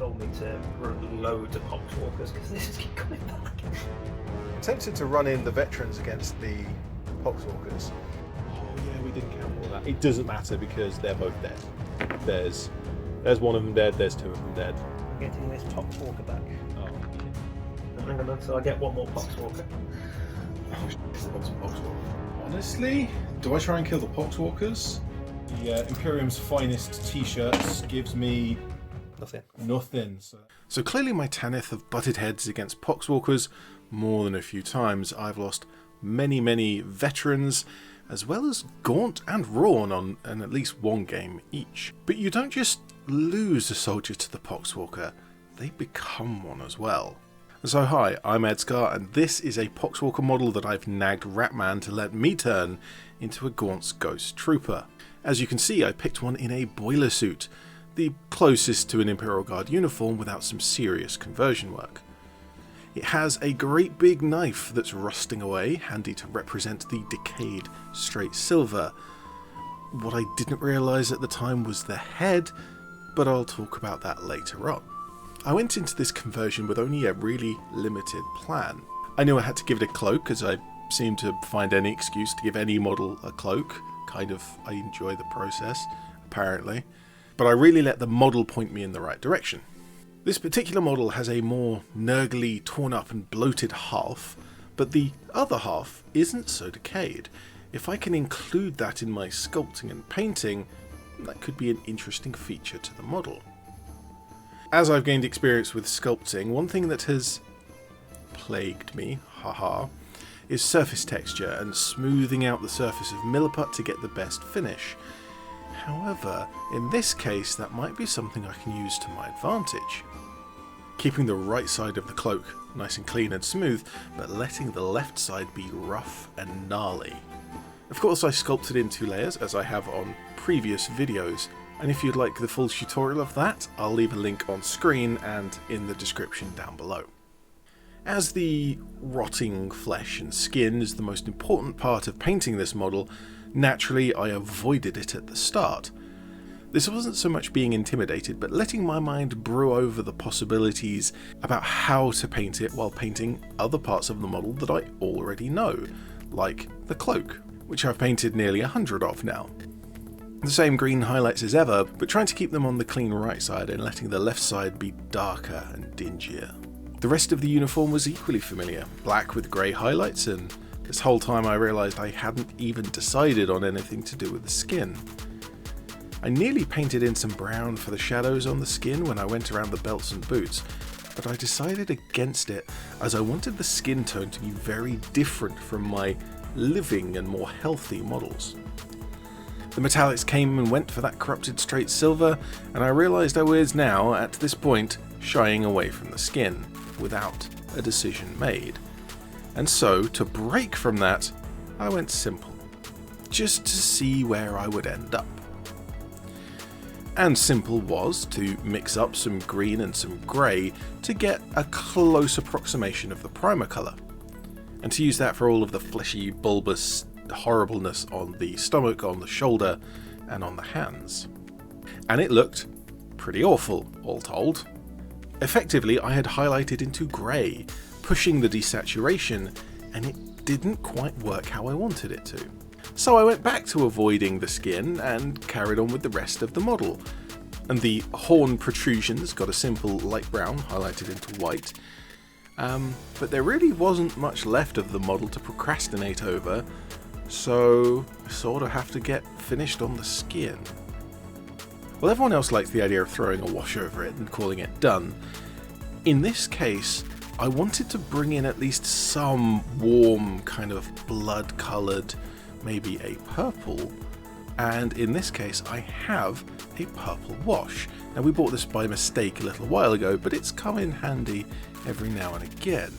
told me to load the poxwalkers because this is keep coming back. I'm tempted to run in the veterans against the poxwalkers. Oh yeah, we didn't count all that. It doesn't matter because they're both dead. There's one of them dead, there's two of them dead. I'm getting this poxwalker back. Oh. Hang on, so I get one more poxwalker. Oh shit, I want some poxwalkers. Honestly, do I try and kill the poxwalkers? The Imperium's finest t-shirts gives me nothing. So clearly my Tanith have butted heads against poxwalkers more than a few times. I've lost many veterans, as well as Gaunt and Rawn on at least one game each. But you don't just lose a soldier to the poxwalker, they become one as well. So hi, I'm ED-SKaR, and this is a poxwalker model that I've nagged Ratman to let me turn into a Gaunt's Ghost Trooper. As you can see, I picked one in a boiler suit, the closest to an Imperial Guard uniform without some serious conversion work. It has a great big knife that's rusting away, handy to represent the decayed straight silver. What I didn't realise at the time was the head, but I'll talk about that later on. I went into this conversion with only a really limited plan. I knew I had to give it a cloak, as I seem to find any excuse to give any model a cloak. I enjoy the process, apparently. But I really let the model point me in the right direction. This particular model has a more nurgly, torn up and bloated half, but the other half isn't so decayed. If I can include that in my sculpting and painting, that could be an interesting feature to the model. As I've gained experience with sculpting, one thing that has plagued me, is surface texture and smoothing out the surface of milliput to get the best finish. However, in this case that might be something I can use to my advantage. Keeping the right side of the cloak nice and clean and smooth, but letting the left side be rough and gnarly. Of course I sculpted in 2 layers, as I have on previous videos, and if you'd like the full tutorial of that, I'll leave a link on screen and in the description down below. As the rotting flesh and skin is the most important part of painting this model, naturally I avoided it at the start. This wasn't so much being intimidated, but letting my mind brew over the possibilities about how to paint it while painting other parts of the model that I already know, like the cloak, which I've painted nearly 100 of now. The same green highlights as ever, but trying to keep them on the clean right side and letting the left side be darker and dingier. The rest of the uniform was equally familiar, black with grey highlights, and this whole time I realised I hadn't even decided on anything to do with the skin. I nearly painted in some brown for the shadows on the skin when I went around the belts and boots, but I decided against it as I wanted the skin tone to be very different from my living and more healthy models. The metallics came and went for that corrupted straight silver, and I realised I was now, at this point, shying away from the skin, without a decision made. And so, to break from that, I went simple, just to see where I would end up. And simple was to mix up some green and some grey to get a close approximation of the primer colour, and to use that for all of the fleshy, bulbous horribleness on the stomach, on the shoulder, and on the hands. And it looked pretty awful, all told. Effectively, I had highlighted into grey, pushing the desaturation, and it didn't quite work how I wanted it to. So I went back to avoiding the skin and carried on with the rest of the model. And the horn protrusions got a simple light brown highlighted into white. But there really wasn't much left of the model to procrastinate over, so I sort of have to get finished on the skin. Well, everyone else likes the idea of throwing a wash over it and calling it done. In this case, I wanted to bring in at least some warm, kind of blood-coloured, maybe a purple, and in this case I have a purple wash. Now, we bought this by mistake a little while ago, but it's come in handy every now and again.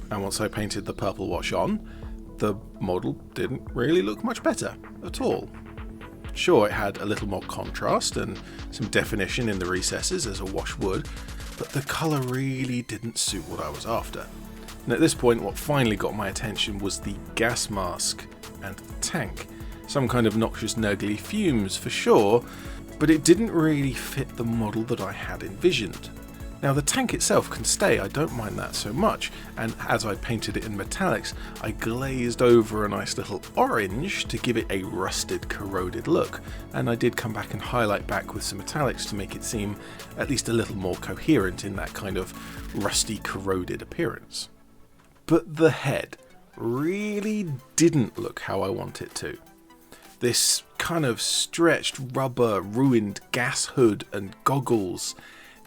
And once I painted the purple wash on, the model didn't really look much better at all. Sure, it had a little more contrast and some definition in the recesses as a wash would, but the colour really didn't suit what I was after. And at this point, what finally got my attention was the gas mask and the tank. Some kind of noxious nurgly fumes for sure, but it didn't really fit the model that I had envisioned. Now the tank itself can stay, I don't mind that so much, and as I painted it in metallics, I glazed over a nice little orange to give it a rusted, corroded look, and I did come back and highlight back with some metallics to make it seem at least a little more coherent in that kind of rusty, corroded appearance. But the head really didn't look how I want it to. This kind of stretched rubber, ruined gas hood and goggles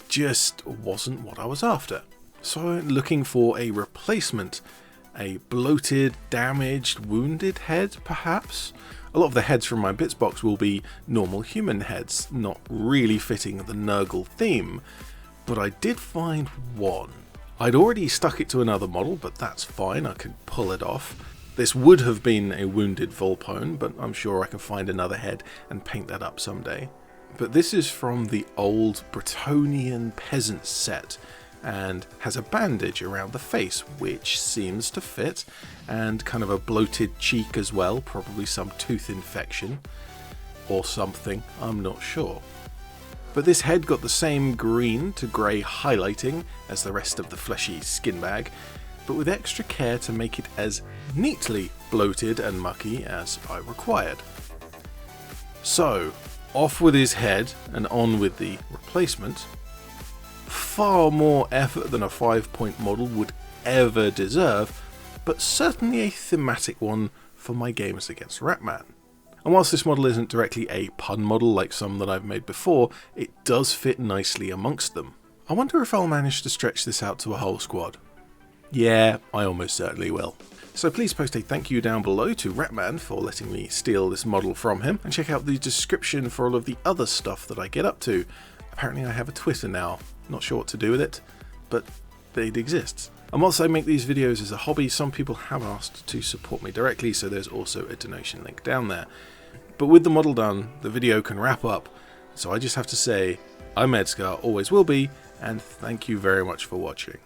just wasn't what I was after. So I went looking for a replacement, a bloated, damaged, wounded head perhaps. A lot of the heads from my bits box will be normal human heads, not really fitting the Nurgle theme, but I did find one. I'd already stuck it to another model, but that's fine, I could pull it off. This would have been a wounded Volpone, but I'm sure I can find another head and paint that up someday. But this is from the old Bretonnian peasant set and has a bandage around the face which seems to fit, and kind of a bloated cheek as well, probably some tooth infection or something, I'm not sure. But this head got the same green to grey highlighting as the rest of the fleshy skin bag, but with extra care to make it as neatly bloated and mucky as I required. So, off with his head and on with the replacement. Far more effort than a 5-point model would ever deserve, but certainly a thematic one for my games against Ratman. And whilst this model isn't directly a pun model like some that I've made before, it does fit nicely amongst them. I wonder if I'll manage to stretch this out to a whole squad. Yeah, I almost certainly will. So please post a thank you down below to Ratman for letting me steal this model from him, and check out the description for all of the other stuff that I get up to. Apparently I have a Twitter now, not sure what to do with it, but it exists. And whilst I make these videos as a hobby, some people have asked to support me directly, so there's also a donation link down there. But with the model done, the video can wrap up, so I just have to say, I'm ED-SKaR, always will be, and thank you very much for watching.